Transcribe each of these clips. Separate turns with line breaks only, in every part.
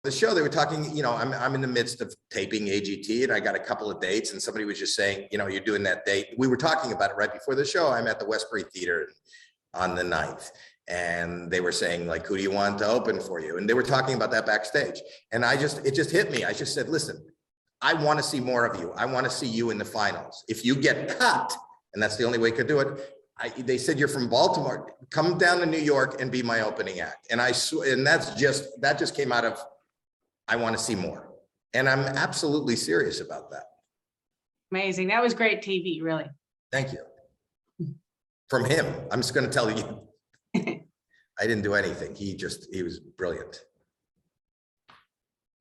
the show, they were talking, you know, I'm in the midst of taping AGT and I got a couple of dates and somebody was just saying, you know, you're doing that date. We were talking about it right before the show. I'm at the Westbury Theater on the 9th. And they were saying like, who do you want to open for you? And they were talking about that backstage. And it just hit me. I just said, listen, I want to see more of you. I want to see you in the finals. If you get cut, and that's the only way I could do it. They said, you're from Baltimore, come down to New York and be my opening act. And that just came out of, I want to see more. And I'm absolutely serious about that.
Amazing. That was great TV, really.
Thank you. From him, I'm just going to tell you, I didn't do anything. He was brilliant.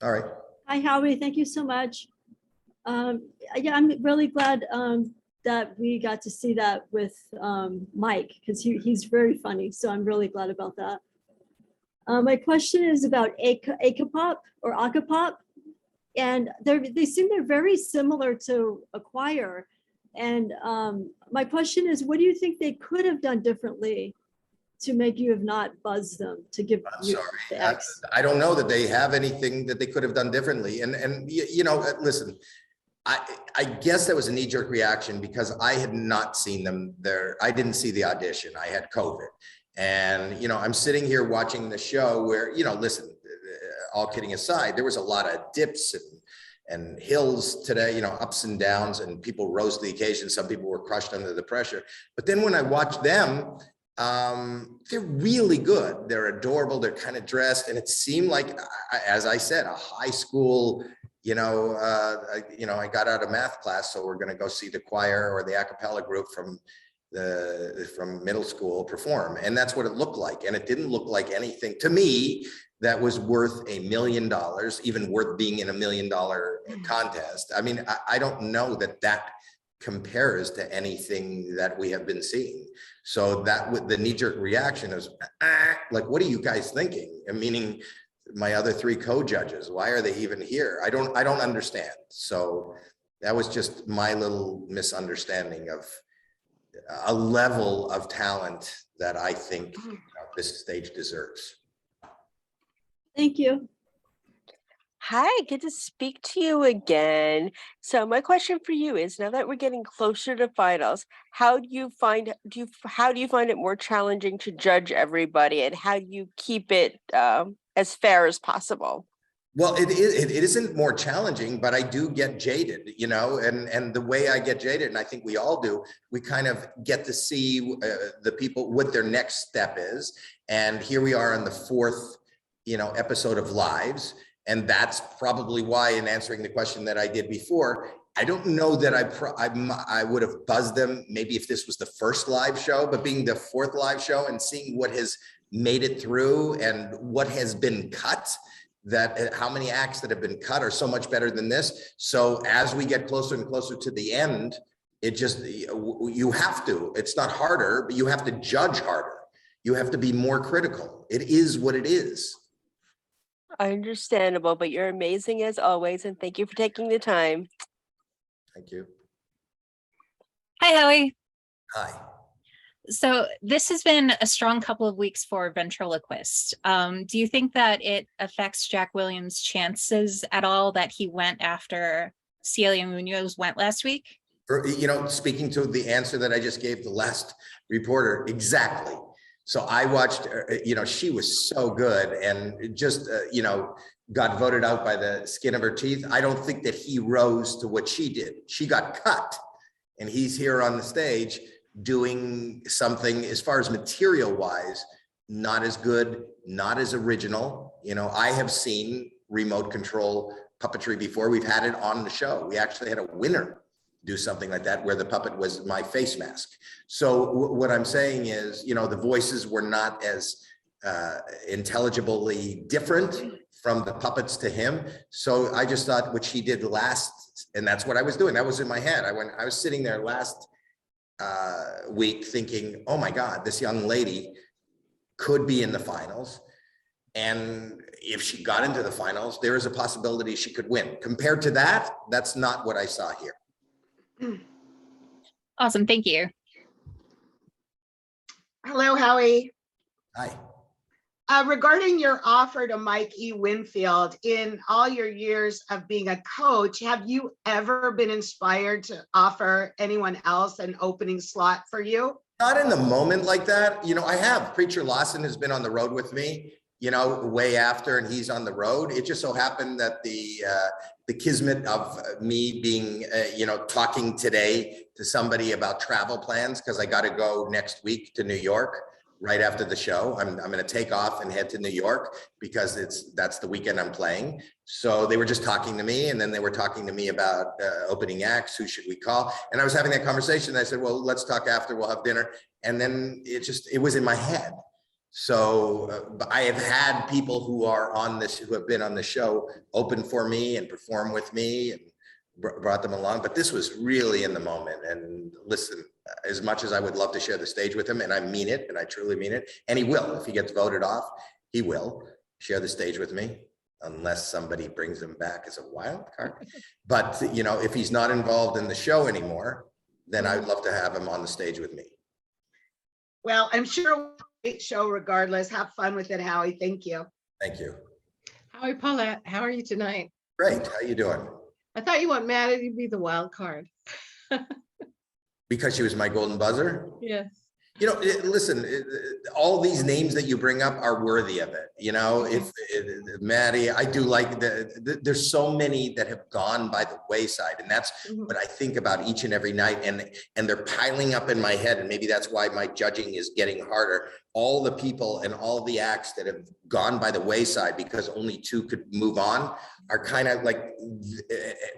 All right.
Hi, Howie. Thank you so much. Yeah, I'm really glad that we got to see that with Mike, because he's very funny. So I'm really glad about that. My question is about acapop or acapop, and they seem they're very similar to a choir. And my question is, what do you think they could have done differently to make you have not buzzed them to give you the X?
I don't know that they have anything that they could have done differently. And you know, listen, I guess that was a knee-jerk reaction because I had not seen them there. I didn't see the audition. I had COVID. And, you know, I'm sitting here watching the show where, you know, listen, all kidding aside, there was a lot of dips and hills today, you know, ups and downs, and people rose to the occasion. Some people were crushed under the pressure. But then when I watched them, they're really good. They're adorable. They're kind of dressed. And it seemed like, as I said, a high school, I got out of math class, so we're going to go see the choir or the a cappella group from middle school perform. And that's what it looked like. And it didn't look like anything to me that was worth $1 million, even worth being in $1 million contest. I mean, I don't know that compares to anything that we have been seeing. So that with the knee-jerk reaction is like, what are you guys thinking? Meaning my other 3 co-judges, why are they even here? I don't understand. So that was just my little misunderstanding of a level of talent that I think this stage deserves.
Thank you.
Hi, good to speak to you again. So my question for you is, now that we're getting closer to finals, how do you find it more challenging to judge everybody, and how do you keep it as fair as possible?
Well, it isn't more challenging, but I do get jaded, you know, and the way I get jaded, and I think we all do, we kind of get to see the people what their next step is. And here we are on the 4th, episode of Lives. And that's probably why, in answering the question that I did before, I don't know that I would have buzzed them maybe if this was the first live show, but being the 4th live show and seeing what has made it through and what has been cut, that how many acts that have been cut are so much better than this. So as we get closer and closer to the end, it just, you have to, it's not harder, but you have to judge harder. You have to be more critical. It is what it is.
Understandable, but you're amazing as always, and thank you for taking the time.
Thank you.
Hi, Howie.
Hi.
So this has been a strong couple of weeks for Ventriloquist. Do you think that it affects Jack Williams' chances at all that he went after Celia Munoz went last week?
Speaking to the answer that I just gave the last reporter, exactly. So I watched, she was so good and just, got voted out by the skin of her teeth. I don't think that he rose to what she did. She got cut, and he's here on the stage doing something as far as material wise, not as good, not as original. I have seen remote control puppetry before. We've had it on the show. We actually had a winner do something like that where the puppet was my face mask. So what I'm saying is, the voices were not as intelligibly different from the puppets to him. So I just thought what she did last, and that's what I was doing. That was in my head. I was sitting there last week thinking, oh my God, this young lady could be in the finals. And if she got into the finals, there is a possibility she could win. Compared to that, that's not what I saw here.
Awesome. Thank you.
Hello, Howie.
Hi.
Regarding your offer to Mike E. Winfield, in all your years of being a coach, have you ever been inspired to offer anyone else an opening slot for you?
Not in the moment like that. You know, I have. Preacher Lawson has been on the road with me, you know, way after, and he's on the road. It just so happened that the kismet of me being, you know, talking today to somebody about travel plans, because I got to go next week to New York right after the show. I'm going to take off and head to New York because that's the weekend I'm playing. So they were just talking to me, and then they were talking to me about opening acts. Who should we call? And I was having that conversation. I said, well, let's talk after, we'll have dinner. And then it was in my head. So I have had people who have been on the show open for me and perform with me and brought them along, but this was really in the moment. And listen, as much as I would love to share the stage with him, and I mean it, and I truly mean it, and he will, if he gets voted off, he will share the stage with me, unless somebody brings him back as a wild card. But, you know, if he's not involved in the show anymore, then I would love to have him on the stage with me.
Well, I'm sure great show regardless. Have fun with it, Howie. Thank you.
Thank you.
Howie Paulette, how are you tonight?
Great. How you doing?
I thought you want Maddie to be the wild card.
Because she was my golden buzzer.
Yes.
You know, listen, all these names that you bring up are worthy of it. You know, if Maddie, I do like there's so many that have gone by the wayside, and that's what I think about each and every night. And they're piling up in my head, and maybe that's why my judging is getting harder. All the people and all the acts that have gone by the wayside because only two could move on are kind of like,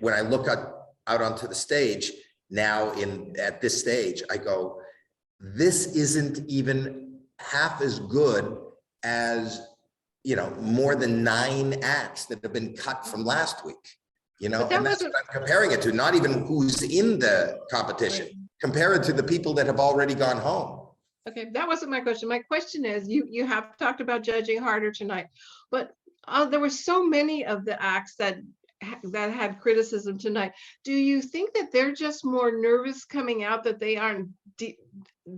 when I look out onto the stage now at this stage, I go, this isn't even half as good as, you know, more than 9 acts that have been cut from last week, you know, and that's what I'm comparing it to, not even who's in the competition, compare it to the people that have already gone home.
Okay, that wasn't my question. My question is, you have talked about judging harder tonight, but there were so many of the acts that had criticism tonight. Do you think that they're just more nervous coming out, that they aren't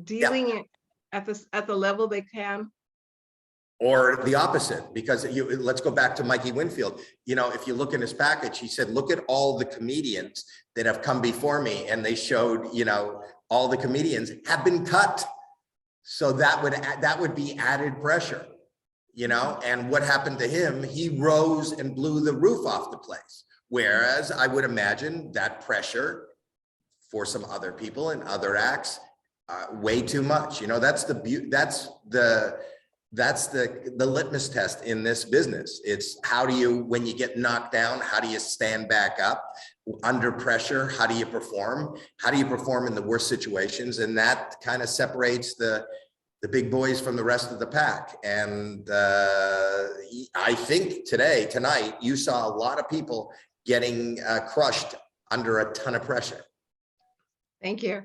dealing it at the level they can?
Or the opposite, because let's go back to Mikey Winfield. You know, if you look in his package, he said, look at all the comedians that have come before me, and they showed, you know, all the comedians have been cut. So that would be added pressure, you know. And what happened to him? He rose and blew the roof off the place. Whereas I would imagine that pressure for some other people and other acts, way too much. You know, that's the litmus test in this business. It's how do you, when you get knocked down, how do you stand back up under pressure? How do you perform? How do you perform in the worst situations? And that kind of separates the big boys from the rest of the pack. And I think tonight, you saw a lot of people getting crushed under a ton of pressure.
Thank you.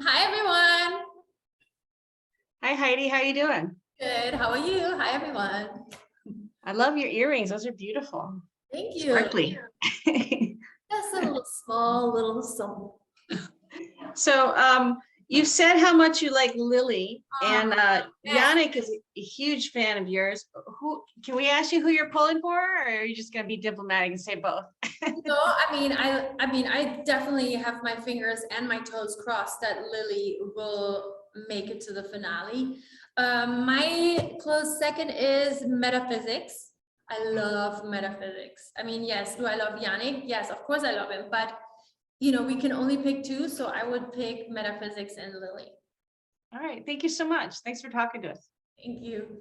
Hi, everyone.
Hi, Heidi. How you doing?
Good. How are you? Hi, everyone.
I love your earrings. Those are beautiful.
Thank you.
Sparkly.
That's a little small, little something.
So you said how much you like Lily, and
yes.
Yannick is a huge fan of yours. Who can we ask you who you're pulling for, or are you just going to be diplomatic and say both?
No, I definitely have my fingers and my toes crossed that Lily will make it to the finale. My close second is Metaphysics. I love Metaphysics. I mean, yes, do I love Yannick? Yes, of course I love him, but you know, we can only pick 2, so I would pick Metaphysics and Lily.
All right. Thank you so much. Thanks for talking to us.
Thank you.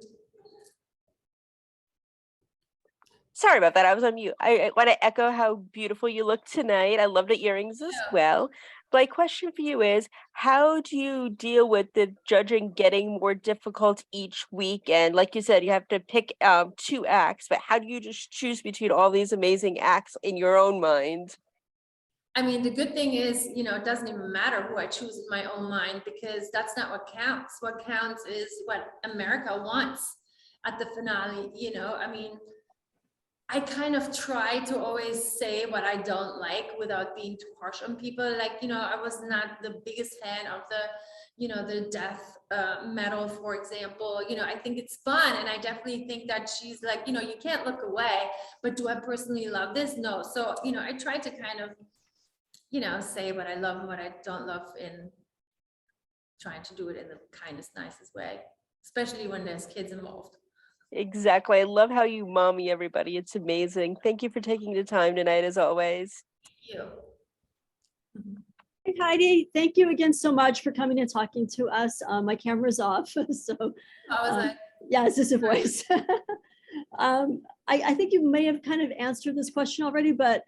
Sorry about that. I was on mute. I want to echo how beautiful you look tonight. I love the earrings as well. My question for you is, how do you deal with the judging getting more difficult each week? And like you said, you have to pick 2 acts, but how do you just choose between all these amazing acts in your own mind?
I mean, the good thing is, you know, it doesn't even matter who I choose in my own mind, because that's not what counts. What counts is what America wants at the finale. You know, I mean, I kind of try to always say what I don't like without being too harsh on people. Like, I was not the biggest fan of the death metal, for example. I think it's fun, and I definitely think that she's like, you can't look away, but do I personally love this? No. So, I try to kind of, say what I love and what I don't love, in trying to do it in the kindest, nicest way, especially when there's kids involved.
Exactly. I love how you mommy everybody. It's amazing. Thank you for taking the time tonight, as always.
Thank you.
Hey, Heidi, thank you again so much for coming and talking to us. My camera's off, so
I was like,
yeah, it's just a voice. I think you may have kind of answered this question already, but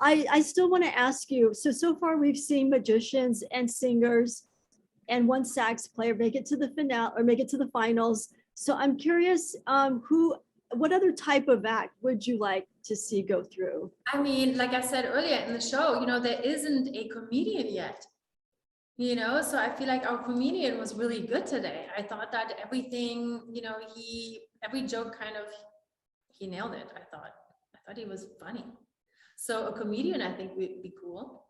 I still want to ask you. So far we've seen magicians and singers and one sax player make it to the finale or make it to the finals. So I'm curious, what other type of act would you like to see go through?
I mean, like I said earlier in the show, there isn't a comedian yet. So I feel like our comedian was really good today. I thought that everything, every joke he nailed it. I thought he was funny. So a comedian, I think, would be cool.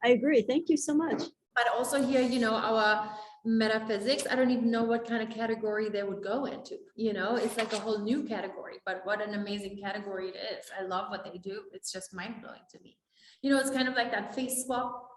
I agree. Thank you so much.
But also here, our metaphysics, I don't even know what kind of category they would go into. It's like a whole new category, but what an amazing category it is. I love what they do. It's just mind-blowing to me. It's kind of like that face swap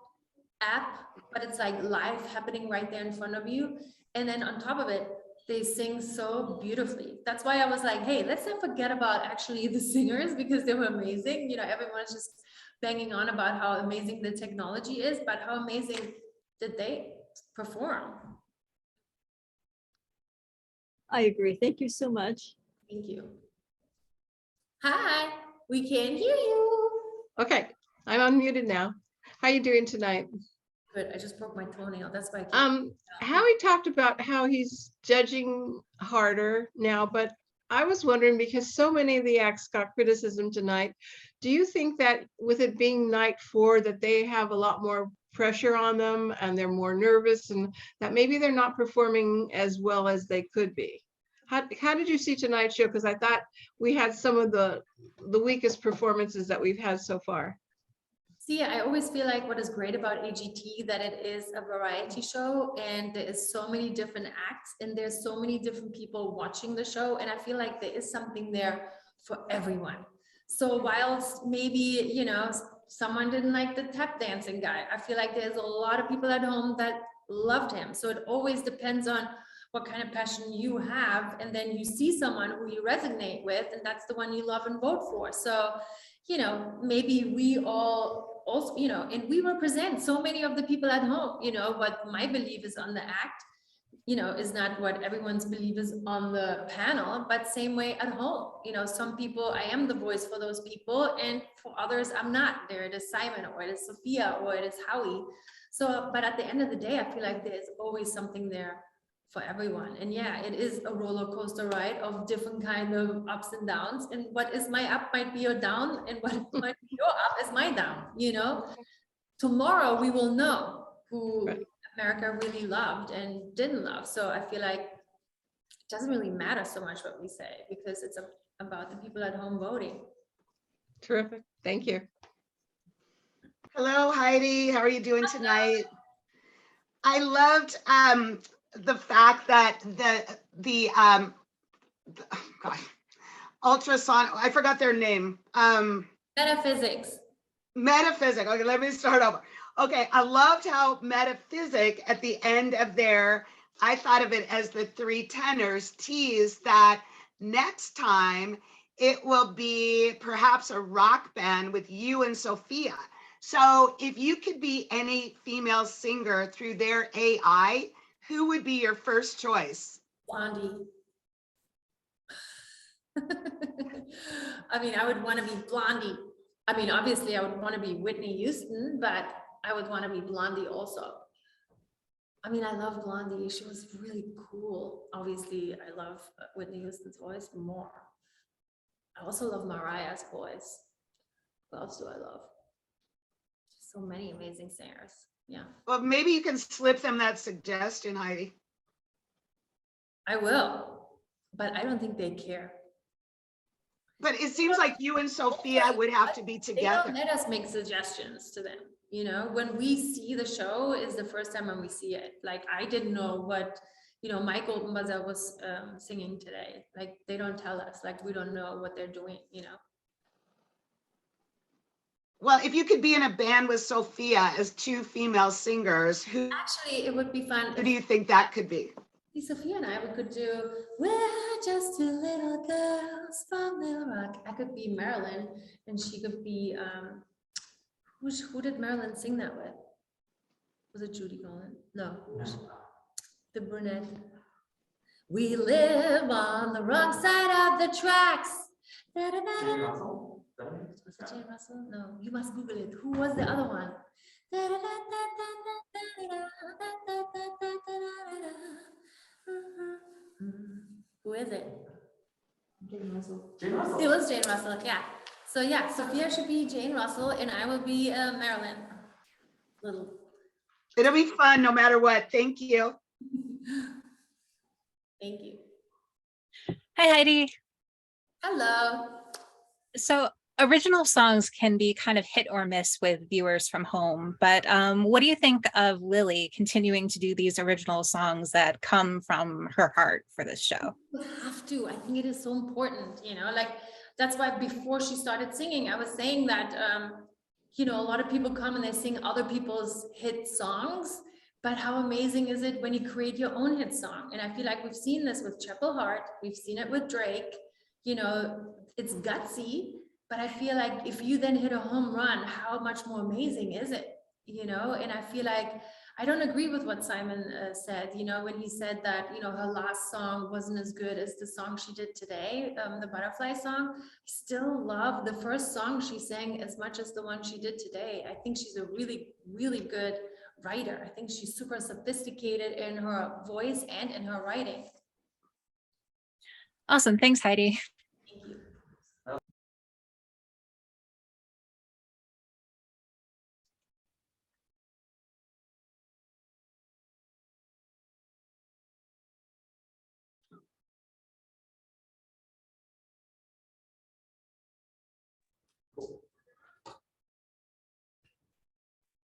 app, but it's like live happening right there in front of you. And then on top of it, they sing so beautifully. That's why I was like, hey, let's not forget about actually the singers, because they were amazing. Everyone's just banging on about how amazing the technology is, but how amazing did they perform?
I agree. Thank you so much.
Thank you. Hi, we can hear you.
Okay, I'm unmuted now. How you doing tonight?
Good, I just broke my toenail, that's why I can't.
Howie talked about how he's judging harder now, but I was wondering, because so many of the acts got criticism tonight, do you think that with it being night 4, that they have a lot more pressure on them and they're more nervous, and that maybe they're not performing as well as they could be? How did you see tonight's show? Because I thought we had some of the weakest performances that we've had so far.
See, I always feel like what is great about AGT, that it is a variety show, and there is so many different acts, and there's so many different people watching the show, and I feel like there is something there for everyone. So whilst maybe, someone didn't like the tap dancing guy, I feel like there's a lot of people at home that loved him. So it always depends on what kind of passion you have, and then you see someone who you resonate with, and that's the one you love and vote for. So maybe we all also, and we represent so many of the people at home. What my belief is on the act, is not what everyone's belief is on the panel, but same way at home. Some people, I am the voice for those people, and for others, I'm not. There it is Simon, or it is Sophia, or it is Howie. So, but at the end of the day, I feel like there's always something there for everyone. And yeah, it is a roller coaster ride of different kind of ups and downs, and what is my up might be your down, and what might be your up is my down. Tomorrow we will know who America really loved and didn't love. So I feel like it doesn't really matter so much what we say, because it's about the people at home voting.
Terrific. Thank you.
Hello, Heidi. How are you doing tonight? I loved the fact that the ultrason, I forgot their name.
Metaphysics.
Metaphysic. Okay, let me start over. Okay, I loved how Metaphysic at the end of I thought of it as the 3 tenors tease that next time it will be perhaps a rock band with you and Sophia. So if you could be any female singer through their AI, who would be your first choice?
Blondie. I mean, I would want to be Blondie. I mean, obviously I would want to be Whitney Houston, but I would want to be Blondie also. I mean, I love Blondie. She was really cool. Obviously, I love Whitney Houston's voice more. I also love Mariah's voice. Who else do I love? So many amazing singers. Yeah.
Well, maybe you can slip them that suggestion, Heidi.
I will, but I don't think they care.
But it seems like you and Sophia would have to be
They don't
together.
let us make suggestions to them, you know, when we see the show is the first time when we see it. Like, I didn't know what, you know, Michael Mbaza was singing today. Like, they don't tell us, like, we don't know what they're doing, you know.
Well, if you could be in a band with Sophia as two female singers, who
Actually, it would be fun
do you think that could be?
if Sophia and I we could do "We're just two little girls from Little Rock." I could be Marilyn, and she could be who did Marilyn sing that with? Was it Judy Garland? No, the brunette. We live on the wrong side of the tracks. Da-da-da-da. Was it Jane Russell? No, you must Google it. Who was the other one? Who is it? Jane Russell. Jane Russell. It was Jane Russell, yeah. So yeah, Sophia should be Jane Russell and I will be Marilyn. Little.
It'll be fun no matter what. Thank you.
Thank you.
Hi, Heidi.
Hello.
So original songs can be kind of hit or miss with viewers from home, but what do you think of Lily continuing to do these original songs that come from her heart for this show?
You have to. I think it is so important, you know, like that's why before she started singing, I was saying that, you know, a lot of people come and they sing other people's hit songs, but how amazing is it when you create your own hit song? And I feel like we've seen this with Triple Heart, we've seen it with Drake, you know, it's gutsy, but I feel like if you then hit a home run, how much more amazing is it? You know, and I feel like I don't agree with what Simon said, you know, when he said that, you know, her last song wasn't as good as the song she did today, the Butterfly song. I still love the first song she sang as much as the one she did today. I think she's a really, really good writer. I think she's super sophisticated in her voice and in her writing.
Awesome. Thanks, Heidi.
Thank you.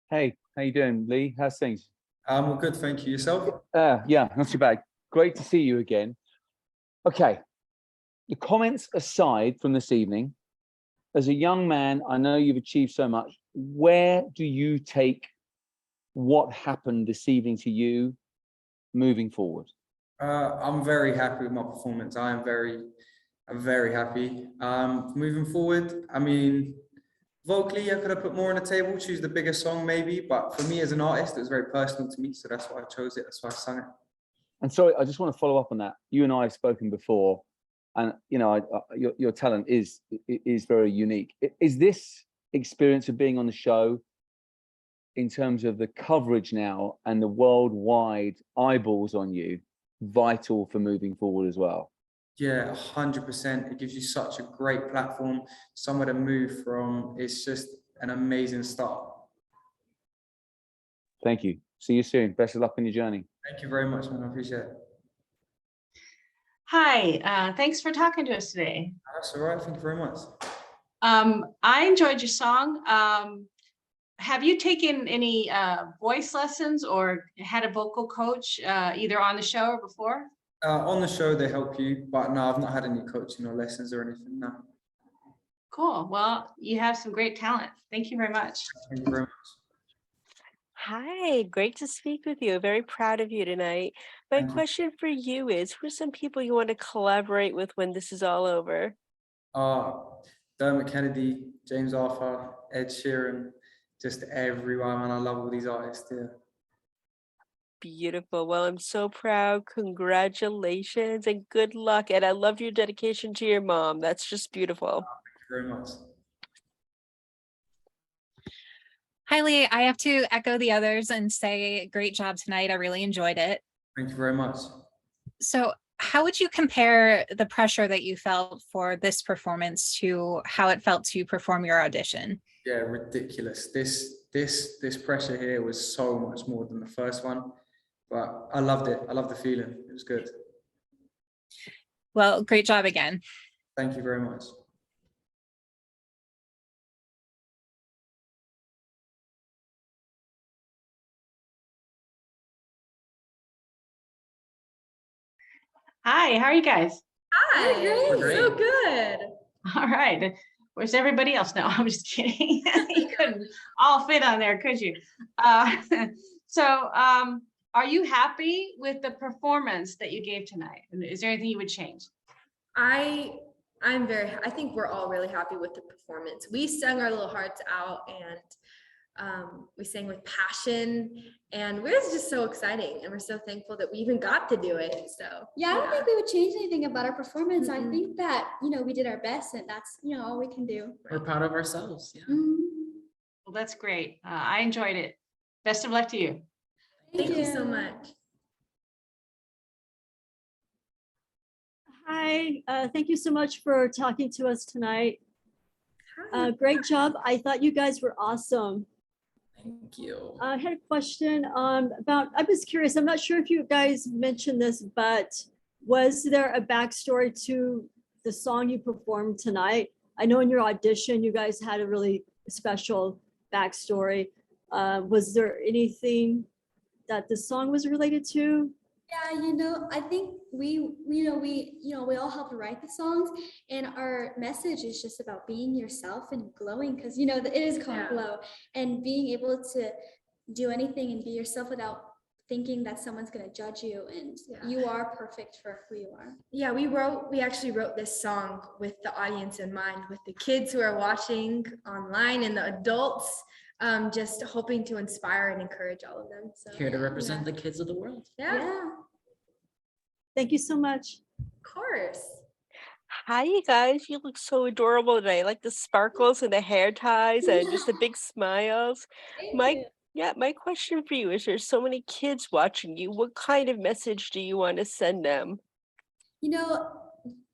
Hey, how you doing, Lee? How's things?
I'm all good, thank you. Yourself?
Yeah, not too bad. Great to see you again. Okay, the comments aside from this evening, as a young man, I know you've achieved so much. Where do you take what happened this evening to you moving forward?
I'm very happy with my performance. I'm very happy. Moving forward, I mean, vocally, I could have put more on the table, choose the bigger song maybe, but for me as an artist, it was very personal to me, so that's why I chose it. That's why I sung it.
And sorry, I just want to follow up on that. You and I have spoken before, and you know, your talent is very unique. Is this experience of being on the show, in terms of the coverage now and the worldwide eyeballs on you, vital for moving forward as well?
Yeah, 100%. It gives you such a great platform, somewhere to move from. It's just an amazing start.
Thank you. See you soon. Best of luck on your journey.
Thank you very much, man. I appreciate it.
Hi, thanks for talking to us today.
That's all right. Thank you very much.
I enjoyed your song. Have you taken any voice lessons or had a vocal coach either on the show or before?
On the show, they help you, but no, I've not had any coaching or lessons or anything, no.
Cool. Well, you have some great talent. Thank you very much.
Thank you very much.
Hi, great to speak with you. Very proud of you tonight. My
Thank you.
question for you is, who are some people you want to collaborate with when this is all over?
Dermot Kennedy, James Arthur, Ed Sheeran, just everyone, and I love all these artists, yeah.
Beautiful. Well, I'm so proud. Congratulations and good luck. And I love your dedication to your mom. That's just beautiful.
Thank you very much.
Hi, Lee. I have to echo the others and say great job tonight. I really enjoyed it.
Thank you very much.
So how would you compare the pressure that you felt for this performance to how it felt to perform your audition?
Yeah, ridiculous. This pressure here was so much more than the first one, but I loved it. I loved the feeling. It was good.
Well, great job again.
Thank you very much.
Hi, how are you guys?
Hi,
We're
great, so
great.
good.
All right. Where's everybody else now? I'm just kidding. You couldn't all fit on there, could you? Uh, are you happy with the performance that you gave tonight? And is there anything you would change?
I think we're all really happy with the performance. We sung our little hearts out and we sang with passion and it was just so exciting and we're so thankful that we even got to do it. So
yeah, I don't think we would change anything about our performance. I
Mhm.
think that, we did our best and that's, all we can do.
We're proud of ourselves. Yeah.
Mhm.
Well, that's great. I enjoyed it. Best of luck to you.
thank you so much.
Hi, thank you so much for talking to us tonight. Great job. I thought you guys were awesome.
Thank you.
I had a question about, I was curious, I'm not sure if you guys mentioned this, but was there a backstory to the song you performed tonight? I know in your audition, you guys had a really special backstory. Was there anything that the song was related to?
Yeah, I think we all helped write the songs and our message is just about being yourself and glowing because, it is called
Yeah.
glow and being able to do anything and be yourself without thinking that someone's going to judge you and
Yeah.
you are perfect for who you are.
Yeah, we actually wrote this song with the audience in mind, with the kids who are watching online and the adults, just hoping to inspire and encourage all of them. So
Here to represent the kids of the world.
yeah,
Thank you so much.
of course.
Hi, you guys. You look so adorable today. Like the sparkles and the hair ties and just the big smiles. My question for you is there's so many kids watching you. What kind of message do you want to send them?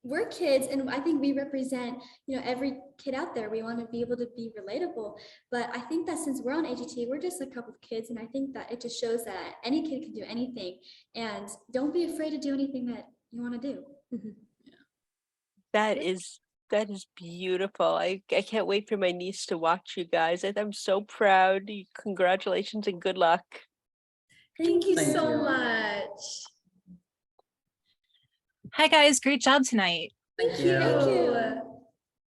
We're kids and I think we represent, every kid out there. We want to be able to be relatable. But I think that since we're on AGT, we're just a couple of kids. And I think that it just shows that any kid can do anything. And don't be afraid to do anything that you want to do.
That is beautiful. I can't wait for my niece to watch you guys. I'm so proud. Congratulations and good luck.
Thank you
Thank
so
you.
much.
Hi guys, great job tonight.
Thank
you.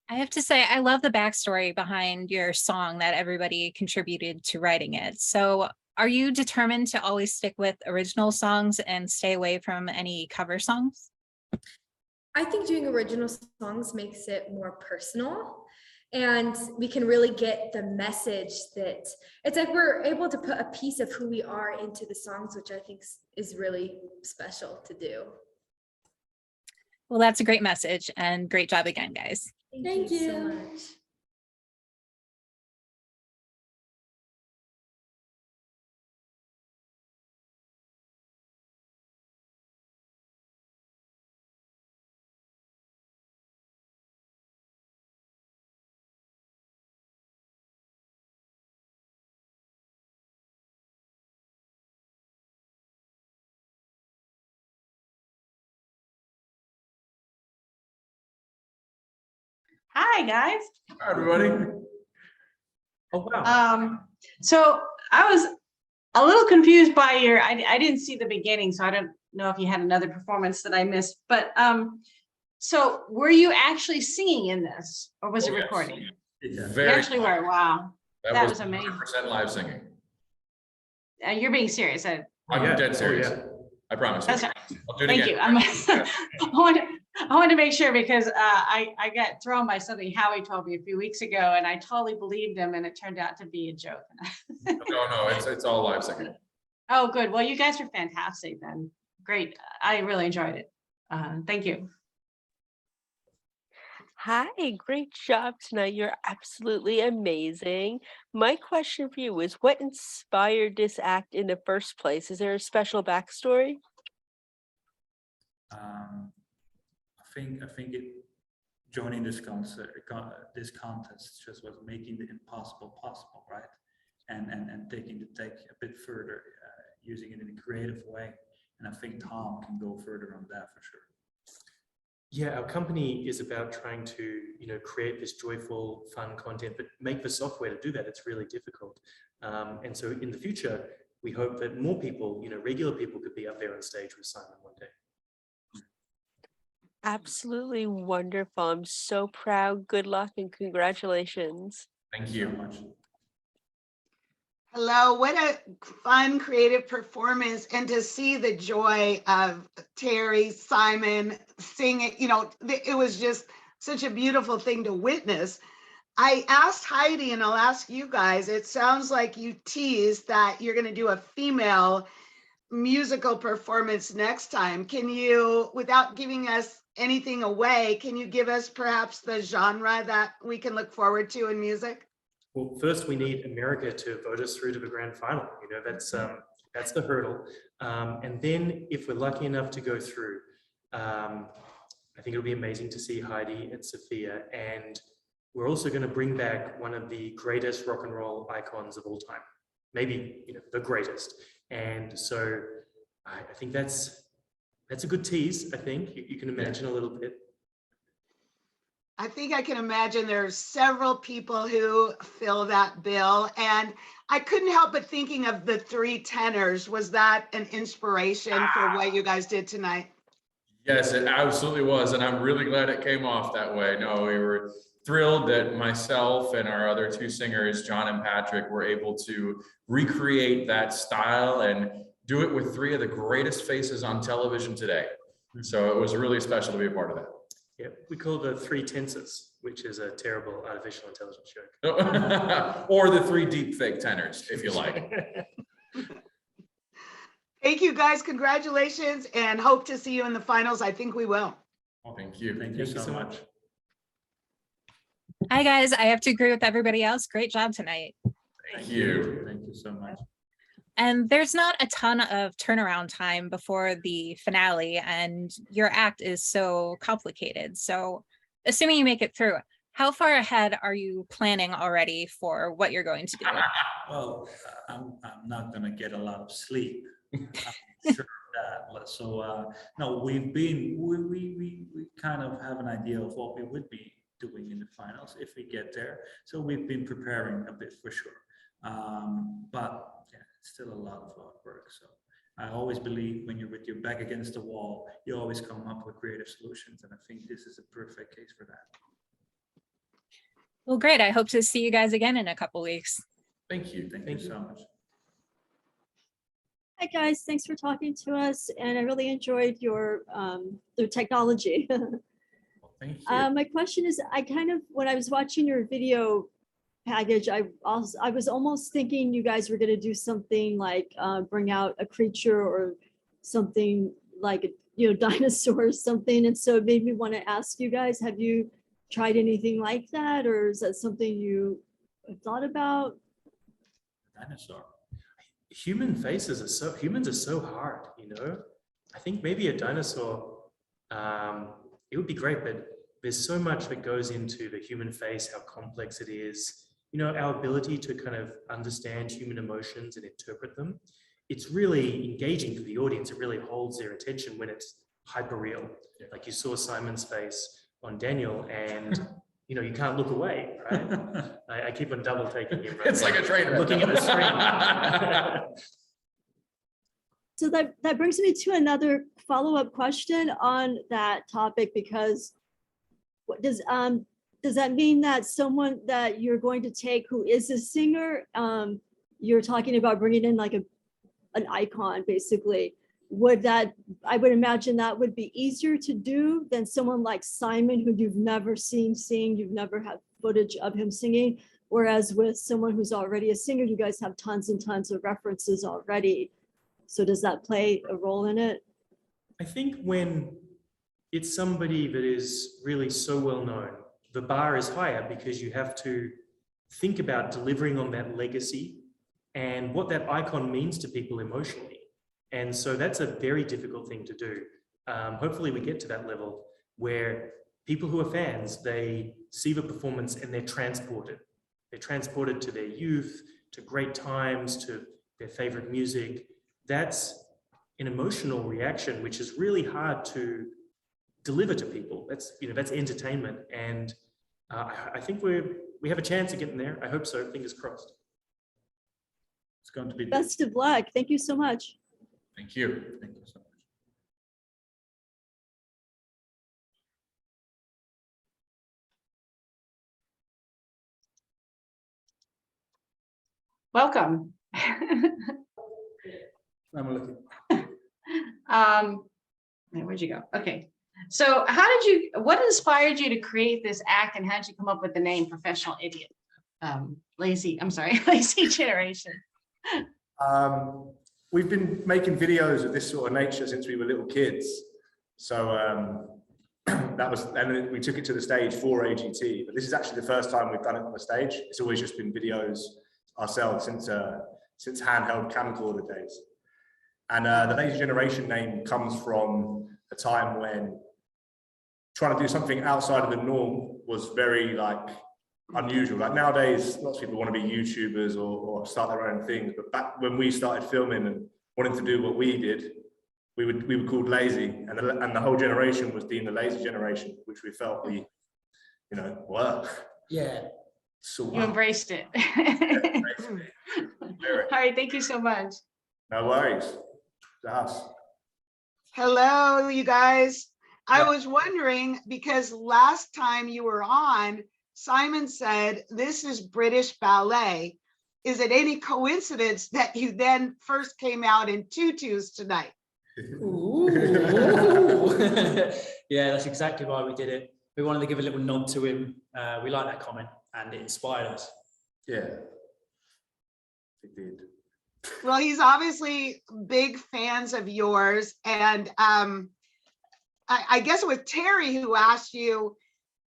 I have to say, I love the backstory behind your song that everybody contributed to writing it. So are you determined to always stick with original songs and stay away from any cover songs?
I think doing original songs makes it more personal and we can really get the message that it's like we're able to put a piece of who we are into the songs, which I think is really special to do.
Well, that's a great message and great job again, guys.
Thank you
so much.
Hi, guys.
Hi, everybody. Oh, wow.
So I was a little confused by I didn't see the beginning, so I don't know if you had another performance that I missed, but so were you actually singing in this or was it
yes.
recording?
It's
You
very,
actually were, wow. That was
100%
amazing.
live singing.
You're being serious.
I'm dead serious. I promise.
That's
you.
right.
I'll do it
Thank
again.
you. I wanted to make sure because I got thrown by something Howie told me a few weeks ago and I totally believed him and it turned out to be a joke.
No, it's all live singing.
Oh, good. Well, you guys are fantastic then. Great. I really enjoyed it. Thank you.
Hi, great job tonight. You're absolutely amazing. My question for you is what inspired this act in the first place? Is there a special backstory?
I think joining this contest just was making the impossible possible, right? And taking the tech a bit further, using it in a creative way. And I think Tom can go further on that for sure.
Yeah, our company is about trying to, create this joyful, fun content, but make the software to do that, it's really difficult. And so in the future, we hope that more people, regular people could be up there on stage with Simon one day.
Absolutely wonderful. I'm so proud. Good luck and congratulations.
Thank
So
you.
much.
Hello, what a fun, creative performance, and to see the joy of Terry, Simon singing, it was just such a beautiful thing to witness. I asked Heidi, and I'll ask you guys, it sounds like you teased that you're going to do a female musical performance next time. Can you, without giving us anything away, can you give us perhaps the genre that we can look forward to in music?
Well, first we need America to vote us through to the grand final. That's the hurdle. And then if we're lucky enough to go through, I think it'll be amazing to see Heidi and Sophia. And we're also going to bring back one of the greatest rock and roll icons of all time, maybe the greatest. And so I think that's a good tease. I think you can imagine a little bit.
I think I can imagine there's several people who fill that bill. And I couldn't help but thinking of the three tenors. Was that an inspiration for what you guys did tonight?
Yes, it absolutely was. And I'm really glad it came off that way. No, we were thrilled that myself and our other two singers, John and Patrick, were able to recreate that style and do it with three of the greatest faces on television today. So it was really special to be a part of that.
Yeah, we call the three tenses, which is a terrible artificial intelligence joke.
Or the three deep fake tenors, if you like.
Thank you guys. Congratulations, and hope to see you in the finals. I think we will.
Oh, thank you.
Thank you so much.
Hi, guys. I have to agree with everybody else. Great job tonight.
Thank you.
Thank you so much.
And there's not a ton of turnaround time before the finale, and your act is so complicated. So assuming you make it through, how far ahead are you planning already for what you're going to do?
Well, I'm not gonna get a lot of sleep. I'm sure of that. So no, we kind of have an idea of what we would be doing in the finals if we get there. So we've been preparing a bit for sure. But yeah, it's still a lot of work. So I always believe when you're with your back against the wall, you always come up with creative solutions. And I think this is a perfect case for that.
Well, great. I hope to see you guys again in a couple weeks.
Thank you.
Thank you so much.
Hi, guys. Thanks for talking to us. And I really enjoyed your the technology.
Thank you.
My question is, when I was watching your video package, I was almost thinking you guys were going to do something like bring out a creature or something like dinosaur or something, and so it made me want to ask you guys, have you tried anything like that, or is that something you have thought about?
Dinosaur.
Humans are so hard, I think maybe a dinosaur, it would be great, but there's so much that goes into the human face, how complex it is, our ability to kind of understand human emotions and interpret them. It's really engaging for the audience. It really holds their attention when it's hyper real. Yeah. Like you saw Simon's face on Daniel, and you can't look away, right? I keep on double taking him. Right?
It's like a train wreck.
Looking at the screen.
So that brings me to another follow-up question on that topic, because what does that mean that someone that you're going to take who is a singer, you're talking about bringing in like an icon, basically? I would imagine that would be easier to do than someone like Simon, who you've never seen sing, you've never had footage of him singing. Whereas with someone who's already a singer, you guys have tons and tons of references already. So does that play a role in it?
I think when it's somebody that is really so well known, the bar is higher, because you have to think about delivering on that legacy and what that icon means to people emotionally. And so that's a very difficult thing to do. Hopefully we get to that level where people who are fans, they see the performance and they're transported. They're transported to their youth, to great times, to their favorite music. That's an emotional reaction, which is really hard to deliver to people. That's entertainment. And I think we have a chance of getting there. I hope so. Fingers crossed.
It's going to be
best of luck. Thank you so much.
Thank you.
Thank you so much.
welcome.
I'm looking.
Where'd you go? Okay. So what inspired you to create this act, and how did you come up with the name Professional Idiot? Lazy Generation.
We've been making videos of this sort of nature since we were little kids. So and then we took it to the stage for AGT, but this is actually the first time we've done it on the stage. It's always just been videos ourselves since handheld camcorder days. And the Lazy Generation name comes from a time when trying to do something outside of the norm was very unusual. Like nowadays, lots of people want to be YouTubers or start their own things. But back when we started filming and wanting to do what we did, we were called lazy, and the whole generation was deemed the Lazy Generation, which we felt we, were.
Yeah.
So
you embraced it. All right, thank you so much.
No worries. Us.
Hello, you guys. I was wondering, because last time you were on, Simon said, this is British ballet. Is it any coincidence that you then first came out in tutus tonight?
Ooh. Yeah, that's exactly why we did it. We wanted to give a little nod to him. We like that comment, and it inspired us.
Yeah, it did.
Well, he's obviously big fans of yours. And I guess it was Terry who asked you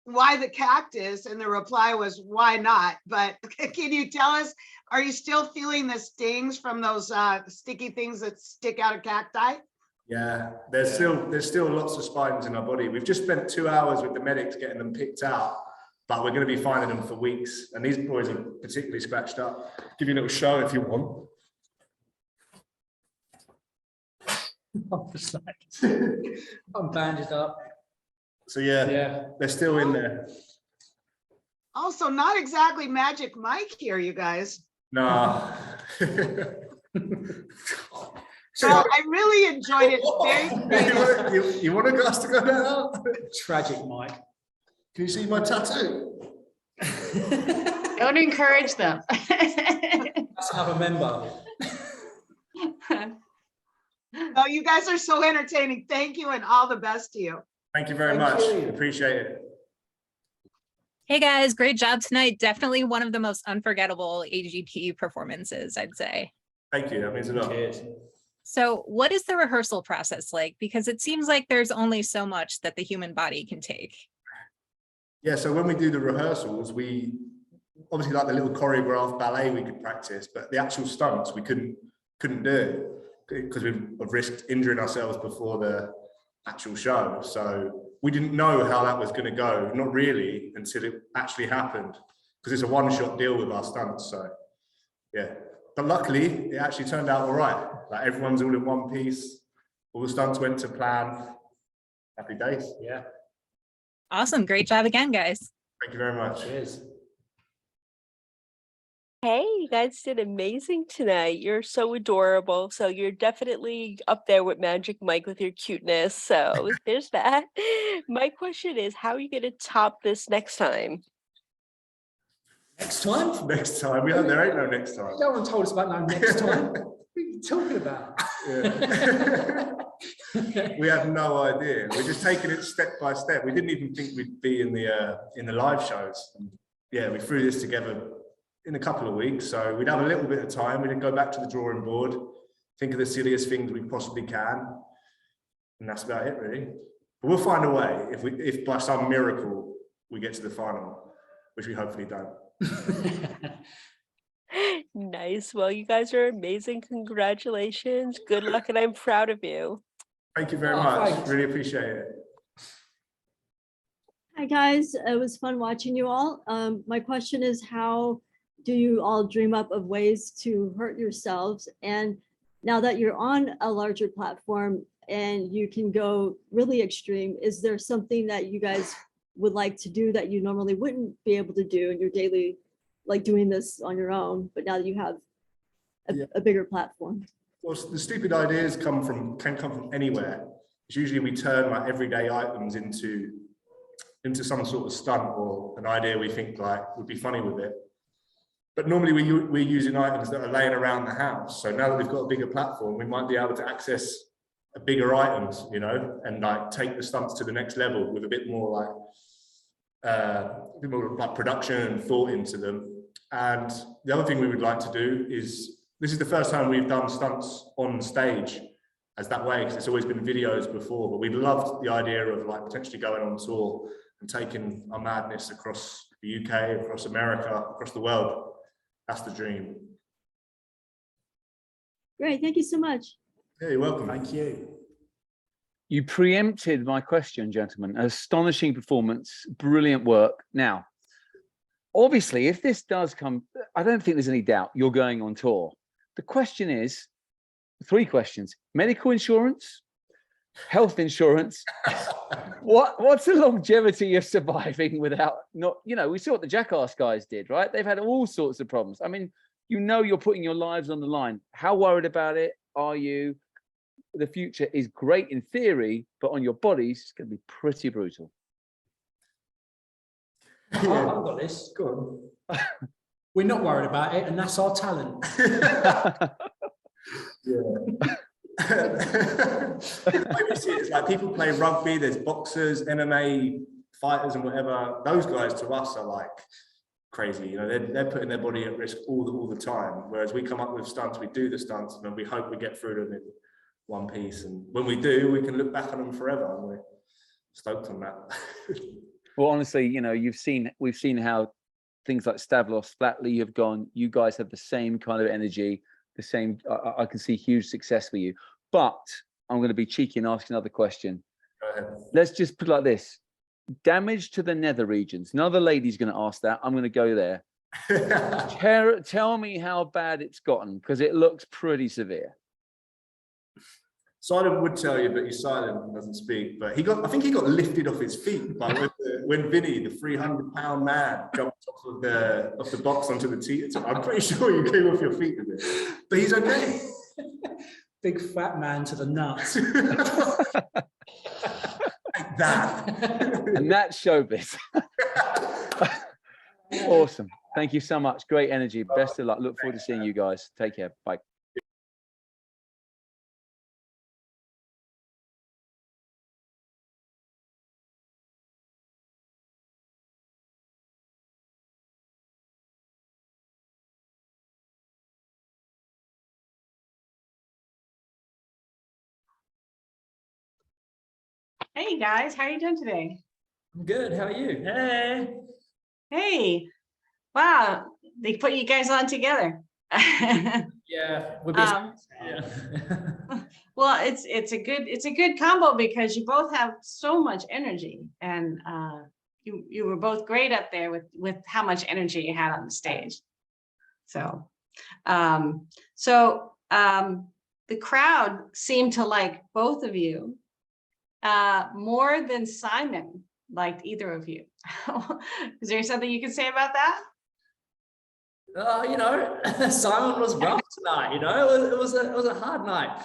why the cactus, and the reply was, why not? But can you tell us, are you still feeling the stings from those sticky things that stick out of cacti?
Yeah, there's still lots of spines in our body. We've just spent 2 hours with the medics getting them picked out, but we're going to be finding them for weeks. And these boys are particularly scratched up. Give you a little show if you want.
I'm bandaged up.
So yeah, they're still in there.
Also, not exactly Magic Mike here, you guys.
No.
So I really enjoyed it. Very
you want us to go down?
Tragic Mike.
Can you see my tattoo?
Don't encourage them.
That's another member.
Oh, you guys are so entertaining. Thank you, and all the best to you.
Thank you very much. Appreciate it.
Hey guys, great job tonight. Definitely one of the most unforgettable AGT performances, I'd say.
Thank you. That means a lot.
Cheers.
So what is the rehearsal process like? Because it seems like there's only so much that the human body can take.
Yeah, so when we do the rehearsals, we obviously like the little choreographed ballet we could practice, but the actual stunts we couldn't do because we've risked injuring ourselves before the actual show. So we didn't know how that was going to go, not really, until it actually happened, because it's a one-shot deal with our stunts. So yeah, but luckily it actually turned out all right. Like everyone's all in one piece, all the stunts went to plan. Happy days.
Yeah.
Awesome. Great job again, guys.
Thank you very much.
Cheers.
Hey, you guys did amazing tonight. You're so adorable. So you're definitely up there with Magic Mike with your cuteness. So there's that. My question is, how are you going to top this next time?
Next time?
Next time. There ain't no next time.
No one told us about no next time. What are you talking about?
Yeah. We have no idea. We're just taking it step by step. We didn't even think we'd be in the live shows. And yeah, we threw this together in a couple of weeks, so we'd have a little bit of time. We didn't go back to the drawing board, think of the silliest things we possibly can, and that's about it, really. But we'll find a way if by some miracle we get to the final, which we hopefully don't.
Nice. Well, you guys are amazing. Congratulations. Good luck, and I'm proud of you.
Thank you very much. Thanks. Really appreciate it.
Hi guys, it was fun watching you all. My question is, how do you all dream up of ways to hurt yourselves? And now that you're on a larger platform and you can go really extreme, is there something that you guys would like to do that you normally wouldn't be able to do in your daily, like doing this on your own, but now that you have a bigger platform?
Well, the stupid ideas can come from anywhere. It's usually we turn like everyday items into some sort of stunt or an idea we think like would be funny with it. But normally we're using items that are laying around the house. So now that we've got a bigger platform, we might be able to access a bigger items, you know, and like take the stunts to the next level with a bit more like production and thought into them. And the other thing we would like to do is, this is the first time we've done stunts on stage as that way, because it's always been videos before, but we'd loved the idea of like potentially going on tour and taking our madness across the UK, across America, across the world. That's the dream.
Great, thank you so much.
Yeah, you're welcome.
Thank you.
You preempted my question, gentlemen. Astonishing performance, brilliant work. Now, obviously, if this does come, I don't think there's any doubt you're going on tour. The question is, 3 questions: medical insurance, health insurance. What's the longevity of surviving without not, you know, we saw what the Jackass guys did, right? They've had all sorts of problems. I mean, you know, you're putting your lives on the line. How worried about it are you? The future is great in theory, but on your bodies, it's going to be pretty brutal.
Yeah. I've got this.
Go
on. We're not worried about it, and that's our talent.
Yeah. We see it's like people play rugby, there's boxers, MMA fighters and whatever. Those guys to us are like crazy, you know, they're putting their body at risk all the time. Whereas we come up with stunts, we do the stunts, and then we hope we get through them in one piece. And when we do, we can look back on them forever, and we're stoked on that.
Well, honestly, you know, we've seen how things like Stavros, Flatley have gone. You guys have the same kind of energy, the same. I can see huge success for you. But I'm going to be cheeky and ask another question.
Go ahead.
Let's just put it like this: damage to the nether regions. Another lady's going to ask that. I'm going to go there. Tell me how bad it's gotten, because it looks pretty severe.
Simon would tell you, but he's silent and doesn't speak. But I think he got lifted off his feet by when Vinny, the 300-pound man, jumped off the box onto the tee. I'm pretty sure you came off your feet with it, but he's okay.
Big fat man to the nuts.
Like that.
And that's showbiz. Awesome. Thank you so much. Great energy. Best of luck. Look forward to seeing you guys. Take care. Bye.
Hey guys, how are you doing today?
I'm good. How are you? Hey.
Hey, wow, they put you guys on together.
Yeah, we're busy. Yeah.
Well, it's a good combo because you both have so much energy, and you were both great up there with how much energy you had on the stage. So the crowd seemed to like both of you more than Simon liked either of you. Is there something you can say about that?
You know, Simon was rough tonight. You know, it was a hard night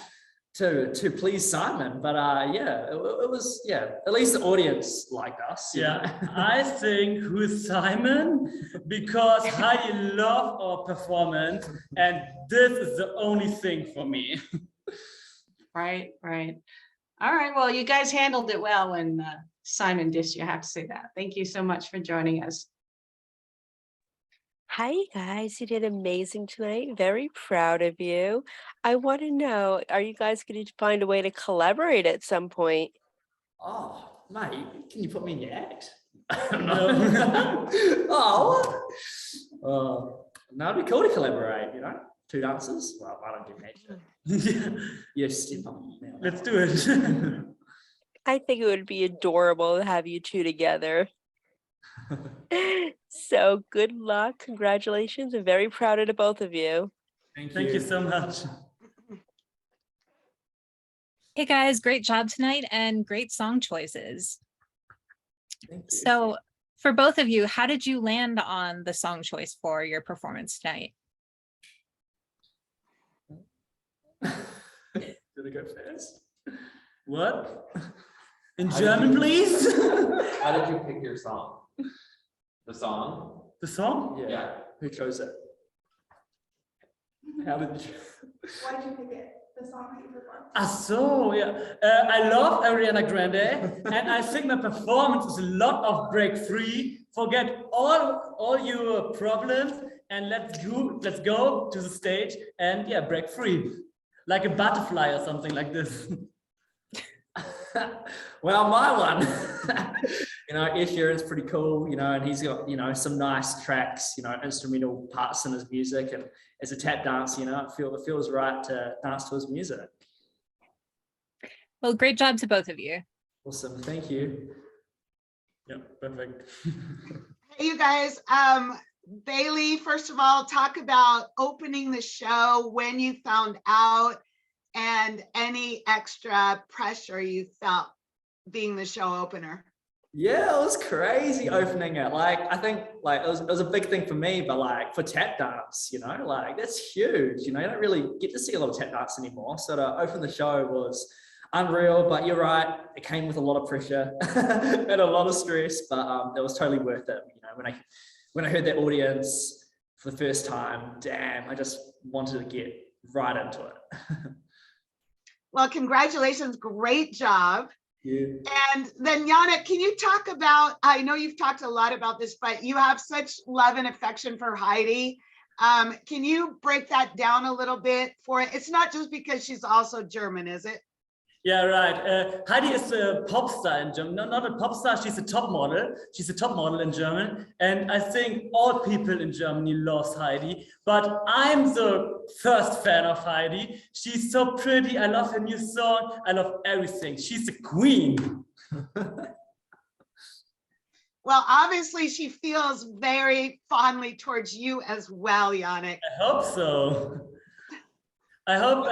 to please Simon, but yeah, it was, yeah. At least the audience liked us.
Yeah, I think who's Simon, because I love our performance, and this is the only thing for me.
Right. All right, well, you guys handled it well when Simon dissed you. I have to say that. Thank you so much for joining us.
Hi, guys. You did amazing tonight. Very proud of you. I want to know, are you guys going to find a way to collaborate at some point?
Oh, mate, can you put me in your act?
No.
Oh, no, it'd be cool to collaborate, you know? 2 dancers. Well, I don't do magic. Yes,
Let's do it.
I think it would be adorable to have you 2 together. So good luck. Congratulations. I'm very proud of the both of you.
Thank you so much.
Hey guys, great job tonight and great song choices. So for both of you, how did you land on the song choice for your performance tonight?
Did I go first?
What? In German, please?
How did you pick your song? The song?
The song?
Yeah. Who chose it? How did you?
Why did you pick it? The song that you performed?
So yeah, I love Ariana Grande, and I think my performance is a lot of break free. Forget all your problems, and let's go to the stage and yeah, break free, like a butterfly or something like this.
Well, my one, Ed Sheeran's pretty cool, and he's got, some nice tracks, instrumental parts in his music, and as a tap dance, it feels right to dance to his music.
Well, great job to both of you.
Awesome, thank you.
Yeah, perfect.
Hey, you guys, Bailey, first of all, talk about opening the show, when you found out, and any extra pressure you felt being the show opener.
Yeah, it was crazy opening it. I think it was a big thing for me, but for tap dance, that's huge. You don't really get to see a lot of tap dance anymore. So to open the show was unreal, but you're right, it came with a lot of pressure and a lot of stress, but it was totally worth it. When I heard that audience for the first time, damn, I just wanted to get right into it.
Well, congratulations, great job.
Yeah.
And then Yannick, can you talk about, I know you've talked a lot about this, but you have such love and affection for Heidi. Can you break that down a little bit for it? It's not just because she's also German, is it?
Yeah, right. Heidi is a pop star in Germany. No, not a pop star, she's a top model. She's a top model in German. And I think all people in Germany love Heidi. But I'm the first fan of Heidi. She's so pretty. I love her new song. I love everything. She's a queen.
Well, obviously she feels very fondly towards you as well, Yannick.
I hope so. I hope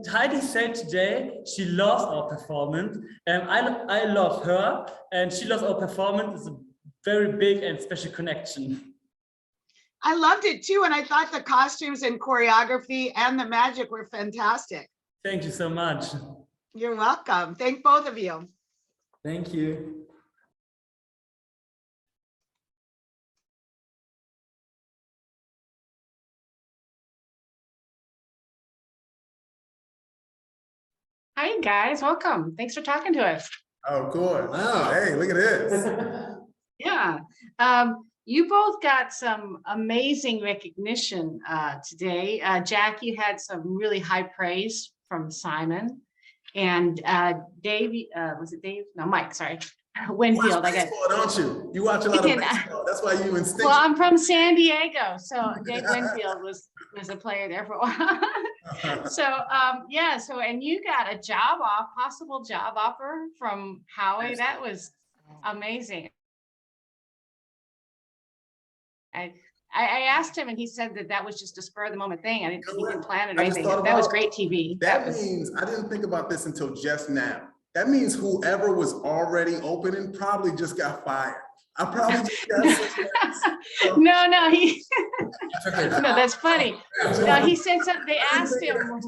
Heidi said today she loves our performance, and I love her, and she loves our performance. It's a very big and special connection.
I loved it too, and I thought the costumes and choreography and the magic were fantastic.
Thank you so much.
You're welcome. Thank both of you.
Thank you.
Hi, guys. Welcome. Thanks for talking to us.
Oh, of course. Wow. Hey, look at this.
Yeah. You both got some amazing recognition today. Jack, you had some really high praise from Simon. And Dave, was it Dave? No, Mike, sorry. Winfield. I got.
Don't you? You watch a lot of baseball. That's why you instinctually.
Well, I'm from San Diego, so Dave Winfield was a player there for a while. So yeah, and you got a possible job offer from Howie. That was amazing. I asked him, and he said that was just a spur of the moment thing. He didn't plan it or anything. That was great TV.
That means I didn't think about this until just now. That means whoever was already opening probably just got fired. I probably just got
No, no, that's funny. No, he said something, they asked him.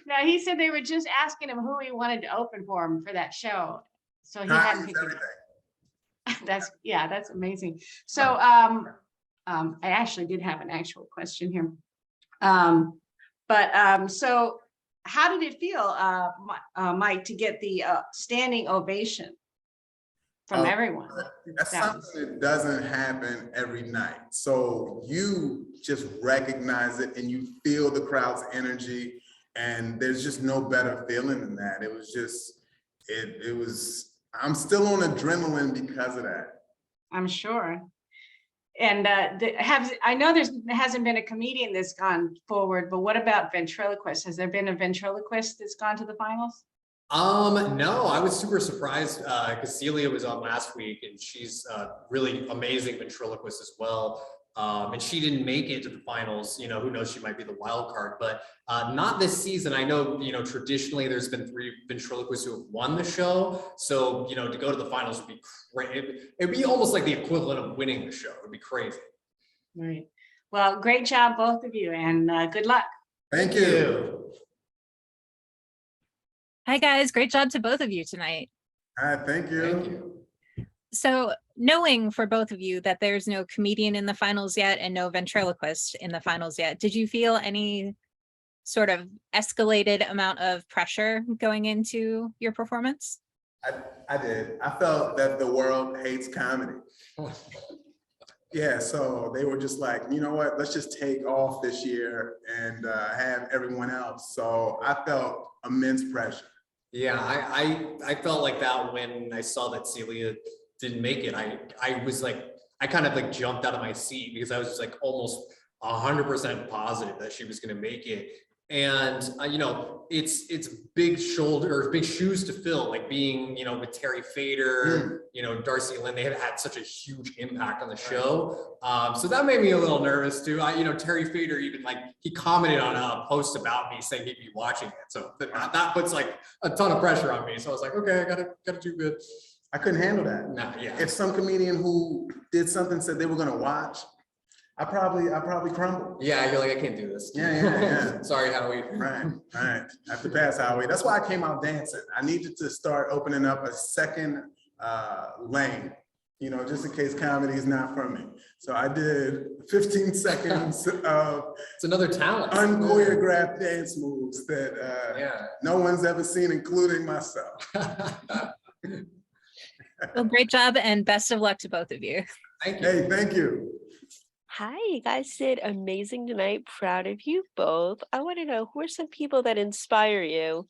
No, he said they were just asking him who he wanted to open for him for that show. So he hadn't picked it. That's amazing. So I actually did have an actual question here. So how did it feel, Mike, to get the standing ovation from everyone?
That's something that doesn't happen every night. So you just recognize it and you feel the crowd's energy, and there's just no better feeling than that. It was just, I'm still on adrenaline because of that.
I'm sure. And I know there hasn't been a comedian that's gone forward, but what about ventriloquists? Has there been a ventriloquist that's gone to the finals?
No, I was super surprised because Celia was on last week, and she's really amazing ventriloquist as well. And she didn't make it to the finals. Who knows, she might be the wild card, but not this season. I know, traditionally there's been 3 ventriloquists who have won the show. So, to go to the finals would be great. It'd be almost like the equivalent of winning the show. It'd be crazy.
Right. Well, great job, both of you, and good luck.
Thank you.
Hi, guys. Great job to both of you tonight.
All right, thank you.
Thank you.
So knowing for both of you that there's no comedian in the finals yet and no ventriloquist in the finals yet, did you feel any sort of escalated amount of pressure going into your performance?
I did. I felt that the world hates comedy. Yeah, so they were just like, you know what, let's just take off this year and have everyone else. So I felt immense pressure.
Yeah, I felt like that when I saw that Celia didn't make it. I was like, I kind of like jumped out of my seat because I was just like almost 100% positive that she was going to make it. And you know, it's big shoes to fill, like being, you know, with Terry Fader, you know, Darcy Lynn, they had such a huge impact on the show. So that made me a little nervous too. You know, Terry Fader even like, he commented on a post about me saying he'd be watching it. So that puts like a ton of pressure on me. So I was like, okay, I gotta do good.
I couldn't handle that.
Nah, yeah.
If some comedian who did something said they were gonna watch, I probably crumbled.
Yeah, you're like, I can't do this.
Yeah.
Sorry, Howie.
Right. I have to pass Howie. That's why I came out dancing. I needed to start opening up a second lane, you know, just in case comedy is not for me. So I did 15 seconds of
it's another talent.
Unchoreographed dance moves that no one's ever seen, including myself.
Well, great job and best of luck to both of you.
Thank you.
Hey, thank you.
Hi, you guys did amazing tonight. Proud of you both. I want to know, who are some people that inspire you?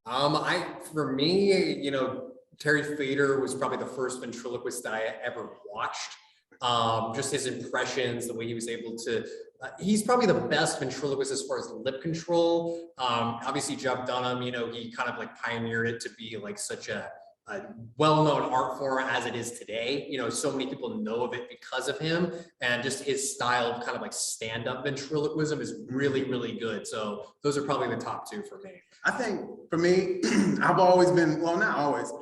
For me, you know, Terry Fader was probably the first ventriloquist that I ever watched. Just his impressions, the way he was able to, he's probably the best ventriloquist as far as lip control. Obviously Jeff Dunham, you know, he kind of like pioneered it to be like such a well-known art form as it is today. You know, so many people know of it because of him, and just his style of kind of like stand-up ventriloquism is really, really good. So those are probably the top two for me.
I think for me, I've always been, well, not always,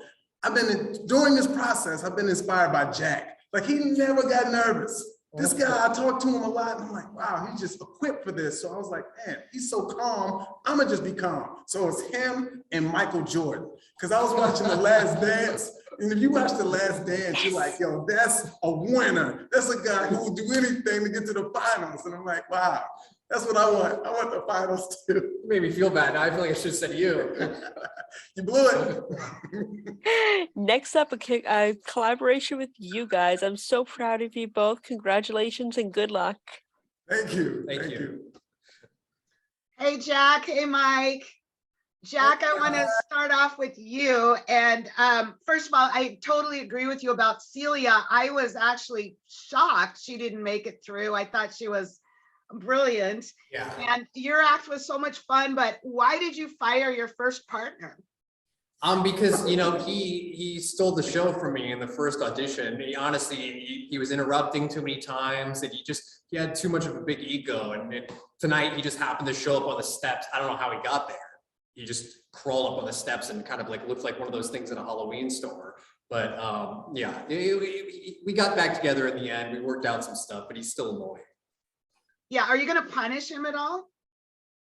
during this process, I've been inspired by Jack. Like, he never got nervous. This guy, I talked to him a lot, and I'm like, wow, he's just equipped for this. So I was like, man, he's so calm, I'm gonna just be calm. So it's him and Michael Jordan. Because I was watching The Last Dance, and if you watch The Last Dance, you're like, yo, that's a winner. That's a guy who will do anything to get to the finals. And I'm like, wow, that's what I want. I want the finals too.
You made me feel bad. Now I feel like I should have said you.
You blew it.
Next up, a collaboration with you guys. I'm so proud of you both. Congratulations and good luck.
Thank you.
Thank you.
Hey, Jack. Hey, Mike. Jack, I want to start off with you. And first of all, I totally agree with you about Celia. I was actually shocked she didn't make it through. I thought she was brilliant.
Yeah.
And your act was so much fun, but why did you fire your first partner?
Because, you know, he stole the show from me in the first audition. He honestly, he was interrupting too many times, and he had too much of a big ego. And tonight he just happened to show up on the steps. I don't know how he got there. He just crawled up on the steps and kind of like looked like one of those things in a Halloween store. But yeah, we got back together in the end. We worked out some stuff, but he's still annoying.
Yeah, are you going to punish him at all?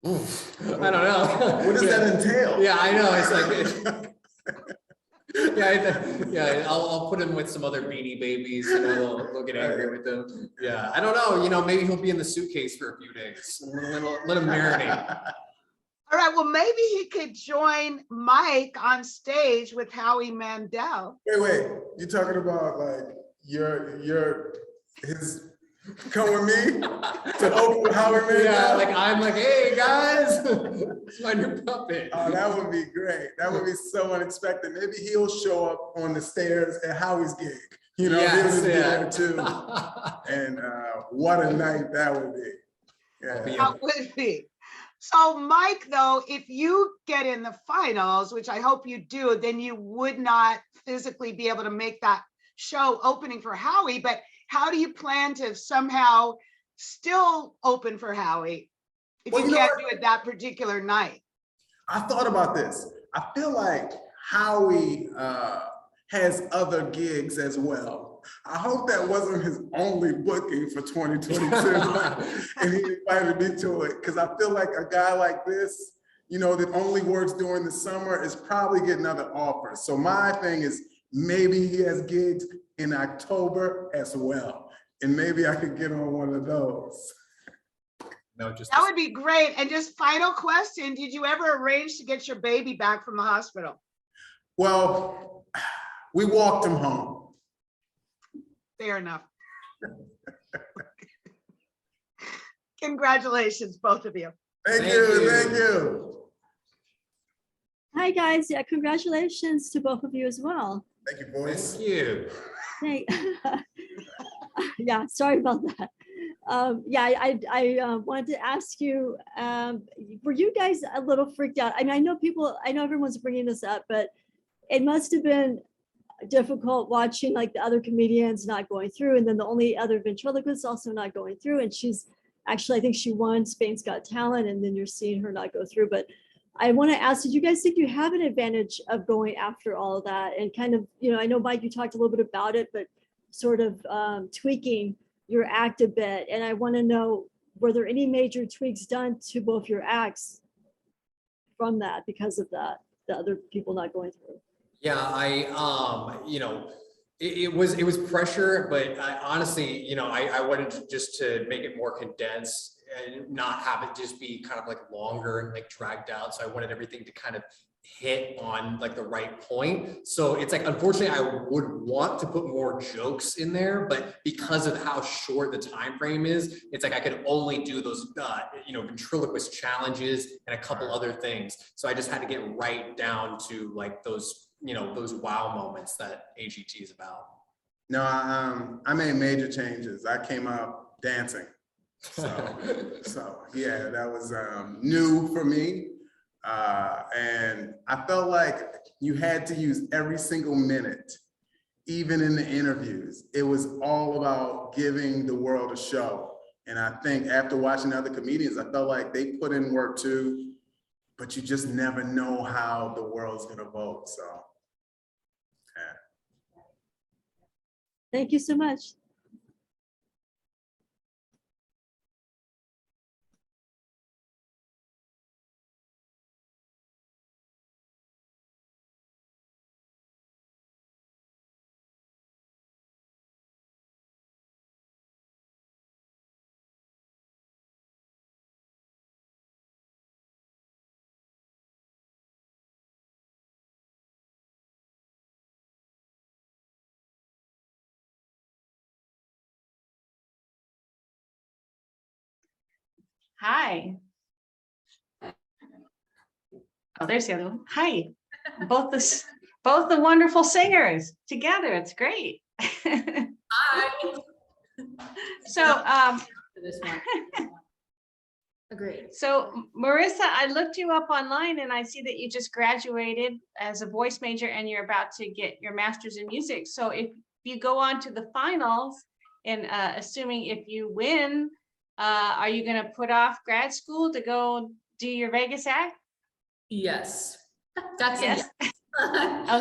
Oof, I don't know.
What does that entail?
Yeah, I know. It's like, yeah, I'll put him with some other Beanie Babies. You know, they'll get angry with him. Yeah, I don't know. You know, maybe he'll be in the suitcase for a few days. Let him marinate.
All right, well, maybe he could join Mike on stage with Howie Mandel.
Wait, you talking about like his come with me to open with Howie Mandel?
Yeah, like I'm like, hey guys, it's my new puppet.
Oh, that would be great. That would be so unexpected. Maybe he'll show up on the stairs at Howie's gig. You know, he'll just be there too. And what a night that would be. Yeah.
That would be. So Mike, though, if you get in the finals, which I hope you do, then you would not physically be able to make that show opening for Howie. But how do you plan to somehow still open for Howie if you can't do it that particular night?
I thought about this. I feel like Howie has other gigs as well. I hope that wasn't his only booking for 2022 and he invited me to it, because I feel like a guy like this, you know, that only works during the summer is probably getting other offers. So my thing is maybe he has gigs in October as well. And maybe I could get on one of those.
No, just
That would be great. And just final question, did you ever arrange to get your baby back from the hospital?
Well, we walked him home.
Fair enough. Congratulations, both of you.
Thank you.
Hi, guys. Yeah, congratulations to both of you as well.
Thank you, boys.
Thank you.
Hey. Yeah, sorry about that. Yeah, I wanted to ask you, were you guys a little freaked out? I mean, I know everyone's bringing this up, but it must have been difficult watching like the other comedians not going through, and then the only other ventriloquist also not going through, and she's actually, I think she won Spain's Got Talent, and then you're seeing her not go through. But I want to ask, did you guys think you have an advantage of going after all of that and kind of, you know, I know Mike, you talked a little bit about it, but sort of tweaking your act a bit. And I want to know, were there any major tweaks done to both your acts from that because of that, the other people not going through?
Yeah, you know, it was pressure, but I honestly, you know, I wanted to make it more condensed and not have it just be kind of like longer and like dragged out. So I wanted everything to kind of hit on like the right point. So it's like, unfortunately, I would want to put more jokes in there, but because of how short the time frame is, it's like I could only do those, you know, ventriloquist challenges and a couple other things. So I just had to get right down to like those, you know, those wow moments that AGT is about.
No, I made major changes. I came out dancing. So yeah, that was new for me. And I felt like you had to use every single minute, even in the interviews. It was all about giving the world a show. And I think after watching other comedians, I felt like they put in work too, but you just never know how the world's gonna vote, so. Yeah.
Thank you so much.
Hi. Oh, there's the other one. Hi. Both the wonderful singers together. It's great.
Hi.
So,
This one. Agreed.
So Marissa, I looked you up online and I see that you just graduated as a voice major and you're about to get your master's in music. So if you go on to the finals and assuming if you win, are you going to put off grad school to go do your Vegas act?
Yes, that's
yes.
a yes.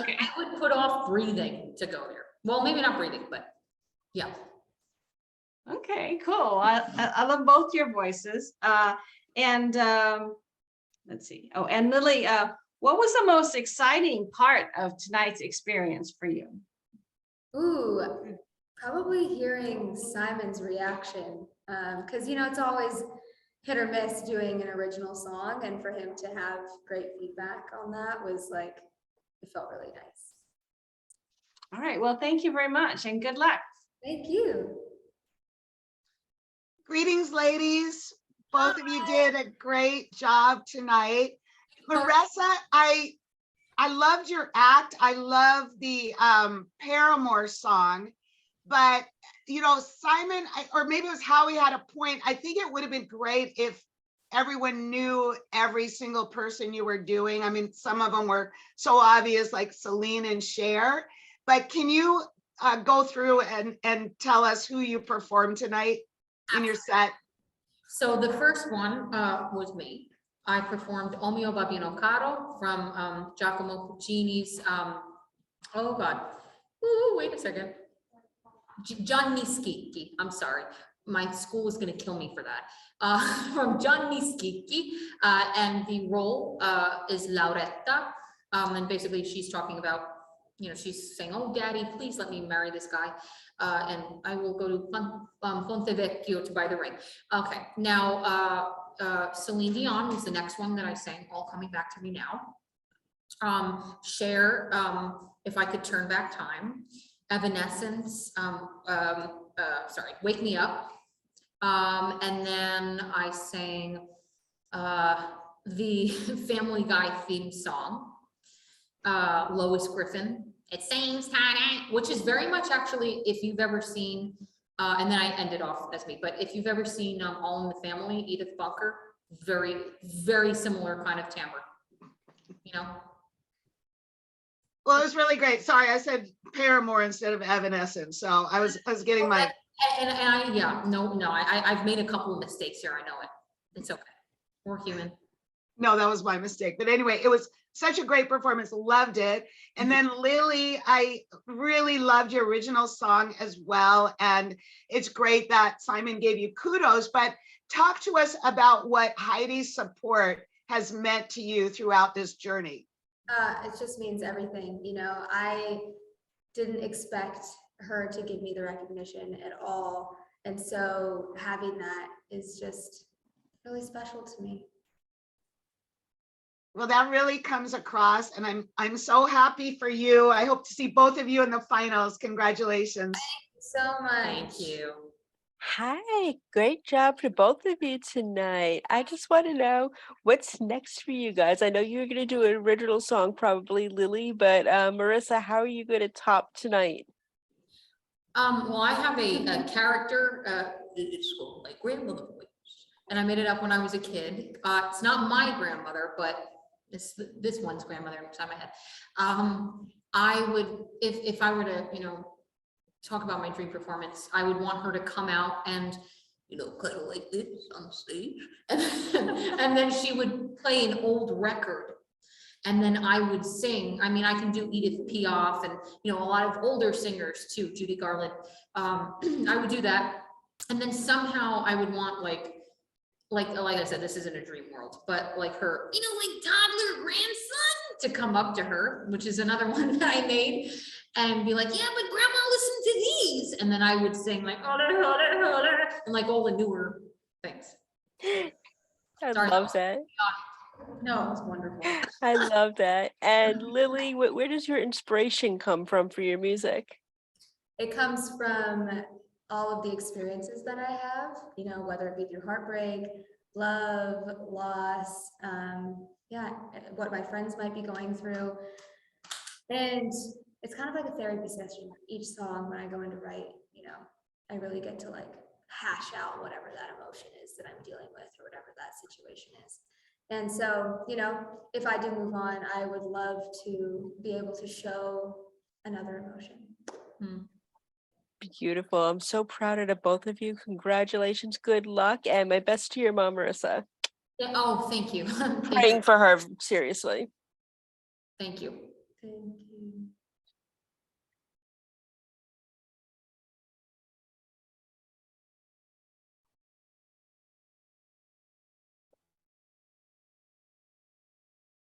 Okay.
I would put off breathing to go there. Well, maybe not breathing, but yeah.
Okay, cool. I love both your voices. And let's see. Oh, and Lily, what was the most exciting part of tonight's experience for you?
Ooh, probably hearing Simon's reaction. Because, you know, it's always hit or miss doing an original song. And for him to have great feedback on that was like, it felt really nice.
All right. Well, thank you very much and good luck.
Thank you.
Greetings, ladies. Both of you did a great job tonight. Marissa, I loved your act. I love the Paramore song, but you know, Simon, or maybe it was Howie had a point. I think it would have been great if everyone knew every single person you were doing. I mean, some of them were so obvious, like Celine and Cher, but can you go through and tell us who you performed tonight in your set?
So the first one was me. I performed O mio Babino Caro from Giacomo Puccini's, oh God, ooh, wait a second. Gianni Schicchi, I'm sorry. My school is gonna kill me for that. From Gianni Schicchi, and the role is Lauretta. And basically she's talking about
she's saying, "Oh, Daddy, please let me marry this guy, and I will go to Ponte Vecchio to buy the ring." Okay, now Celine Dion was the next one that I sang, all coming back to me now. Cher, If I Could Turn Back Time. Evanescence, sorry, Wake Me Up. And then I sang the Family Guy theme song, Lois Griffin, It Seems Tiny, which is very much actually, if you've ever seen, and then I ended off as me, but if you've ever seen All in the Family, Edith Bunker, very, very similar kind of timbre,
Well, it was really great. Sorry, I said Paramore instead of Evanescence. So I was getting my.
I've made a couple of mistakes here. I know it. It's okay. We're human.
No, that was my mistake. But anyway, it was such a great performance. Loved it. And then Lily, I really loved your original song as well. And it's great that Simon gave you kudos, but talk to us about what Heidi's support has meant to you throughout this journey.
It just means everything. I didn't expect her to give me the recognition at all. And so having that is just really special to me.
Well, that really comes across, and I'm so happy for you. I hope to see both of you in the finals. Congratulations.
Thank you so much.
Thank you.
Hi, great job to both of you tonight. I just want to know what's next for you guys. I know you're going to do an original song, probably, Lily, but Marissa, how are you going to top tonight?
Well, I have a character, it's called my grandmother voice, and I made it up when I was a kid. It's not my grandmother, but it's this one's grandmother inside my head. I would, if I were to, talk about my dream performance, I would want her to come out and, kind of like this on stage, and then she would play an old record. And then I would sing. I mean, I can do Edith Piaf and, a lot of older singers too, Judy Garland. I would do that. And then somehow I would want like I said, this isn't a dream world, but like her, like toddler grandson to come up to her, which is another one that I made, and be like, yeah, but grandma, listen to these. And then I would sing like, and like all the newer things.
I love that.
No, it was wonderful.
I love that. And Lily, where does your inspiration come from for your music?
It comes from all of the experiences that I have, whether it be through heartbreak, love, loss, what my friends might be going through. And it's kind of like a therapy session. Each song, when I go in to write, I really get to like hash out whatever that emotion is that I'm dealing with or whatever that situation is. And so, if I do move on, I would love to be able to show another emotion.
Beautiful. I'm so proud of the both of you. Congratulations. Good luck. And my best to your mom, Marissa.
Yeah, oh, thank you.
Praying for her, seriously.
Thank you.
Thank you.